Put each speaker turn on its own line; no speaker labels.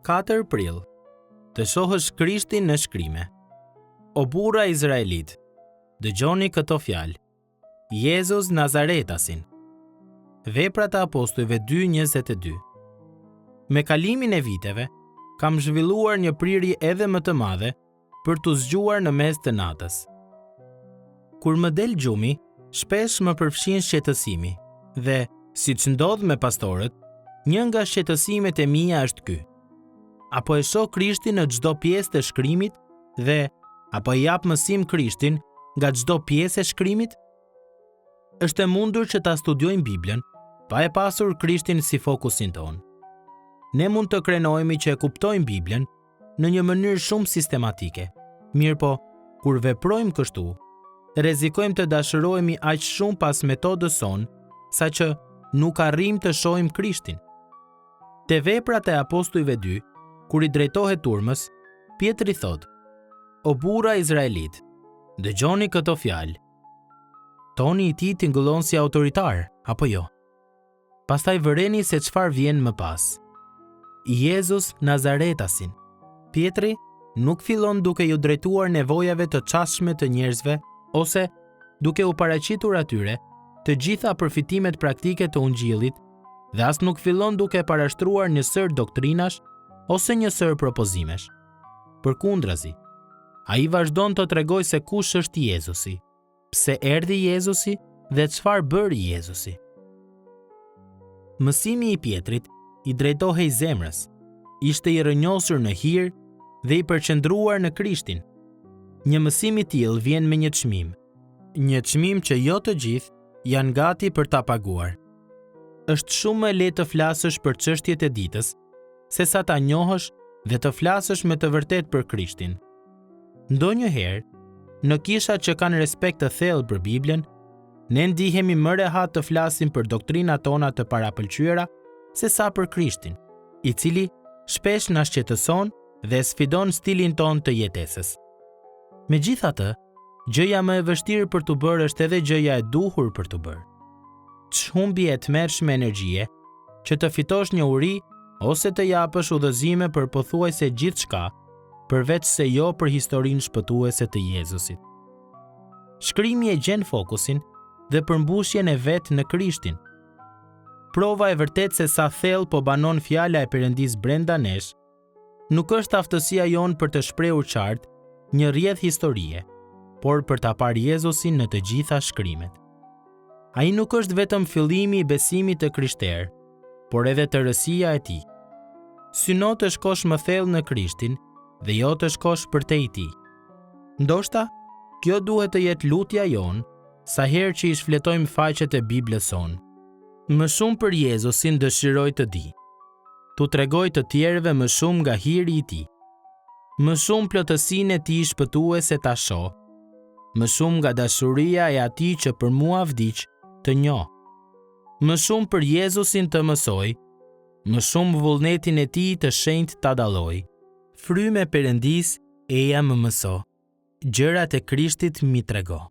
4 prill. Të shohësh Krishtin në shkrime. O burra Izraelit, dëgjoni këto fjalë. Jezus Nazaretasin. Veprat e Apostujve 2:22. Me kalimin e viteve, kam zhvilluar një prirje edhe më të madhe për t'u zgjuar në mes të natës. Kur më del gjumi, shpesh më përfshin shqetësimi dhe, siç ndodh me pastorët, një nga shqetësimet e mia është ky. Apo e shoh Krishtin në çdo pjesë të shkrimit dhe apo i jap mësim Krishtin nga çdo pjesë e shkrimit? Është e mundur që ta studiojmë Biblën pa e pasur Krishtin si fokusin ton. Ne mund të krenohemi që e kuptojmë Biblën në një mënyrë shumë sistematike. Mirëpo, kur veprojmë kështu, rrezikojmë të dashurohemi aq shumë pas metodës sonë, saqë nuk arrijmë të shohim Krishtin. Te Veprat e Apostujve 2, kur i drejtohet turmës, Pietri thot: O burra Izraelit, dëgjoni këto fjalë. Toni i tij tingëllon si autoritar, apo jo? Pastaj vëreni se çfarë vjen më pas. Jezus Nazaretasin. Pietri nuk fillon duke ju drejtuar nevojave të çastshme të njerëzve ose duke u paraqitur atyre të gjitha përfitimet praktike të Ungjillit dhe as nuk fillon duke parashtruar një sër doktrinash ose një sër propozimesh. Përkundrazi, ai vazhdon të tregojë se kush është Jezusi, pse erdhi Jezusi dhe çfarë bëri Jezusi. Mësimi i Pietrit i drejtohej zemrës, ishte i rrënjosur në hir dhe i përqendruar në Krishtin. Një mësim i tillë vjen me një çmim që jo të gjithë janë gati për ta paguar. Është shumë më lehtë të flasësh për çështjet e ditës, sesa ta njohësh dhe të flasësh me të vërtetë për Krishtin. Ndonjëherë, në kishat që kanë respekt të thellë për Biblën, ne ndihemi më rehat të flasim për doktrinat tona të parapëlqyera sesa për Krishtin, i cili shpesh na shqetëson dhe sfidon stilin ton të jetesës. Megjithatë, gjëja më e vështirë për t'u bërë është edhe gjëja e duhur për t'u bërë. Çhumbje e tmerrshme energjie që të fitosh një uri ose të japësh udhëzime për pothuajse gjithçka, përveç se jo për historinë shpëtuese të Jezusit. Shkrimi e gjen fokusin dhe përmbushjen e vet në Krishtin. Prova e vërtet se sa thellë po banon fjala e Perëndis brenda nesh, nuk është aftësia jon për të shprehur qartë një rrjedh historie, por për ta parë Jezusin në të gjitha shkrimet. Ai nuk është vetëm fillimi i besimit të krishterë, por edhe tërësia e tij. Syno të shkosh më thellë në Krishtin dhe jo të shkosh përtej tij. Ndoshta, kjo duhet të jetë lutja jon sa herë që i shfletojmë faqet e Biblës sonë. Më shumë për Jezusin dëshiroj të di. Tu tregoj të tjerëve më shumë nga hiri i tij. Më shumë plotësinë e tij shpëtuese ta shoh. Më shumë nga dashuria e atij që për mua vdiq të njoh. Më shumë për Jezusin të mësoj, më shumë vullnetin e tij të shenjtë ta dalloj. Frymë e Perëndis eja më mëso. Gjërat e Krishtit mi trego.